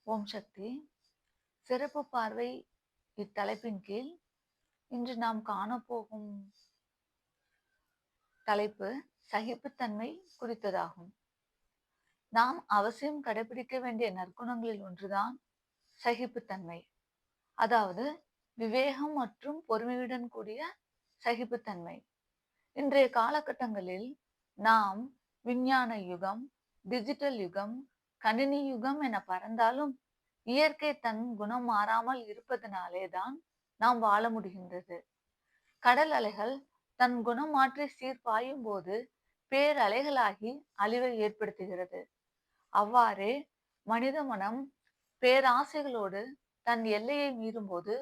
ஓம் சக்தி. சிறப்பு பார்வை இத்தலைப்பின் கீழ் இன்று நாம் காணப்போகும் தலைப்பு சகிப்புத்தன்மை குறித்ததாகும். நாம் அவசியம் கடைபிடிக்க வேண்டிய நற்குணங்களில் ஒன்றுதான் சகிப்புத்தன்மை. அதாவது விவேகம் மற்றும் பொறுமையுடன் கூடிய சகிப்புத்தன்மை. இன்றைய காலகட்டங்களில் நாம் விஞ்ஞான யுகம், டிஜிட்டல் யுகம், கணினி யுகம் என பறந்தாலும் இயற்கை தன் குணம் மாறாமல் இருப்பதனாலே தான் நாம் வாழ முடிகின்றது. கடல் அலைகள் தன் குணம் மாற்றி சீர்பாயும் போது பேரலைகளாகி அழிவை ஏற்படுத்துகிறது. அவ்வாறே மனித மனம் பேராசைகளோடு தன் எல்லையை மீறும்போது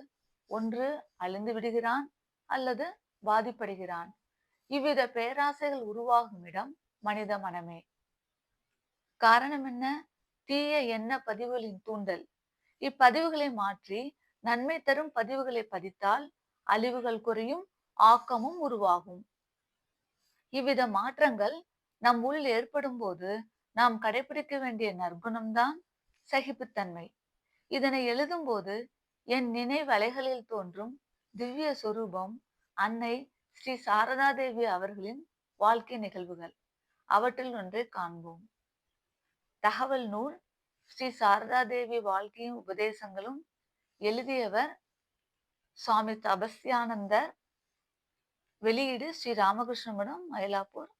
ஒன்று அழிந்து விடுகிறான் அல்லது பாதிப்படைகிறான். இவ்வித பேராசைகள் உருவாகும் இடம் மனித மனமே. காரணம் என்ன? தீய எண்ண பதிவுகளின் தூண்டல். இப்பதிவுகளை மாற்றி நன்மை தரும் பதிவுகளை பதித்தால் அழிவுகள் குறையும், ஆக்கமும் உருவாகும். இவ்வித மாற்றங்கள் நம் உள் ஏற்படும் போது நாம் கடைபிடிக்க வேண்டிய நற்குணம்தான் சகிப்புத்தன்மை. இதனை எழுதும்போது என் நினைவலைகளில் தோன்றும் திவ்ய சொரூபம் அன்னை ஸ்ரீ சாரதா தேவி அவர்களின் வாழ்க்கை நிகழ்வுகள். அவற்றில் ஒன்றை காண்போம். தகவல் நூல் ஸ்ரீ சாரதா தேவி வாழ்க்கையும் உபதேசங்களும். எழுதியவர் சுவாமி தபஸ்யானந்தர். வெளியீடு ஸ்ரீ ராமகிருஷ்ண மடம், மயிலாப்பூர்.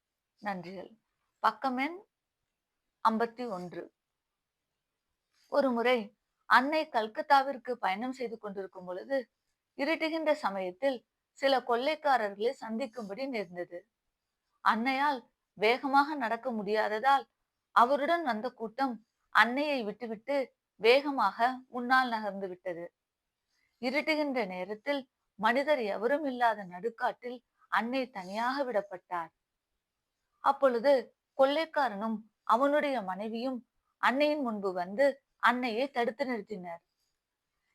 நன்றிகள். பக்கம் எண் 51. ஒரு முறை அன்னை கல்கத்தாவிற்கு பயணம் செய்து கொண்டிருக்கும் பொழுது இருட்டுகின்ற சமயத்தில் சில கொள்ளைக்காரர்களை சந்திக்கும்படி நேர்ந்தது. அன்னையால் வேகமாக நடக்க முடியாததால் அவருடன் வந்த கூட்டம் அன்னையை விட்டுவிட்டு வேகமாக முன்னால் நகர்ந்து விட்டது. இருட்டுகின்ற நேரத்தில் மனிதர் எவரும் இல்லாத நடுக்காட்டில் அன்னை தனியாக விடப்பட்டார். அப்பொழுது கொள்ளைக்காரனும் அவனுடைய மனைவியும் அன்னையின் முன்பு வந்து அன்னையை தடுத்து நிறுத்தினர்.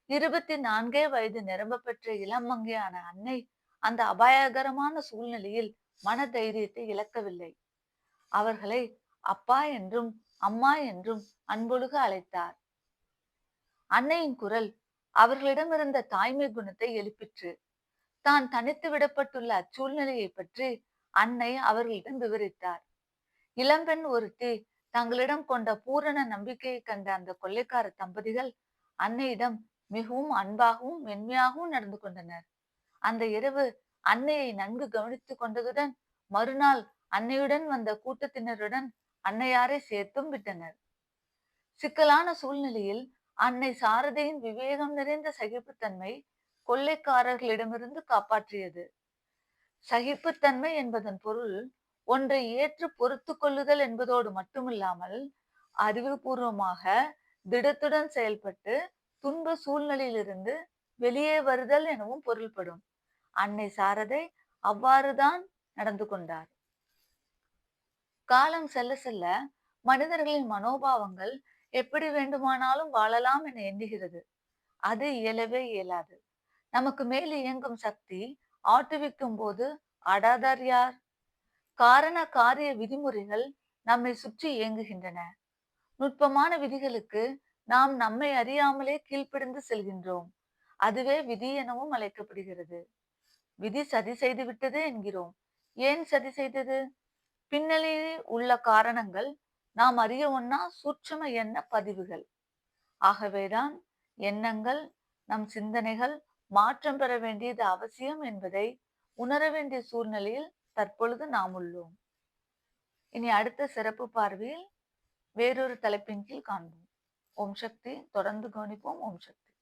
24 வயது நிரம்ப பெற்ற இளமங்கையான அன்னை அந்த அபாயகரமான சூழ்நிலையில் மன தைரியத்தை இழக்கவில்லை. அவர்களை அப்பா என்றும் அம்மா என்றும் அன்பொழுக அழைத்தார். அன்னையின் குரல் அவர்களிடமிருந்த தாய்மை குணத்தை எழுப்பிற்று. தான் தனித்து விடப்பட்டுள்ள அச்சூழ்நிலையை பற்றி அன்னை அவர்களிடம் விவரித்தார். இளம்பெண் ஒருத்தி தங்களிடம் கொண்ட பூரண நம்பிக்கையை கண்ட அந்த கொள்ளைக்கார தம்பதிகள் அன்னையிடம் மிகவும் அன்பாகவும் மென்மையாகவும் நடந்து கொண்டனர். அந்த இரவு அன்னையை நன்கு கவனித்துக் கொண்டதுடன் மறுநாள் அன்னையுடன் வந்த கூட்டத்தினருடன் அன்னையாரை சேர்த்தும் விட்டனர். சிக்கலான சூழ்நிலையில் அன்னை சாரதையின் விவேகம் நிறைந்த சகிப்புத்தன்மை கொள்ளைக்காரர்களிடமிருந்து காப்பாற்றியது. சகிப்புத்தன்மை என்பதன் பொருள் ஒன்றை ஏற்று பொறுத்து கொள்ளுதல் என்பதோடு மட்டுமில்லாமல் அறிவுபூர்வமாக திடத்துடன் செயல்பட்டு துன்ப சூழ்நிலையிலிருந்து வெளியே வருதல் எனவும் பொருள்படும். அன்னை சாரதை அவ்வாறுதான் நடந்து கொண்டார். காலம் செல்ல செல்ல மனிதர்களின் மனோபாவங்கள் எப்படி வேண்டுமானாலும் வாழலாம் என எண்ணுகிறது. அது இயலவே இயலாது. நமக்கு மேல் இயங்கும் சக்தி ஆட்டுவிக்கும் போது ஆடாதார் யார்? காரண காரிய விதிமுறைகள் நம்மை சுற்றி இயங்குகின்றன. நுட்பமான விதிகளுக்கு நாம் நம்மை அறியாமலே கீழ்ப்படிந்து செல்கின்றோம். அதுவே விதி எனவும் அழைக்கப்படுகிறது. விதி சதி செய்து விட்டது என்கிறோம். ஏன் சதி செய்தது? பின்னணியில் உள்ள காரணங்கள் நாம் அறிய ஒண்ணா சூட்சும எண்ண பதிவுகள். ஆகவேதான் எண்ணங்கள், நம் சிந்தனைகள் மாற்றம் பெற வேண்டியது அவசியம் என்பதை உணர வேண்டிய சூழ்நிலையில் தற்பொழுது நாம் உள்ளோம். இனி அடுத்த சிறப்பு பார்வையில் வேறொரு தலைப்பின் கீழ் காண்போம். ஓம் சக்தி. தொடர்ந்து கவனிப்போம். ஓம் சக்தி.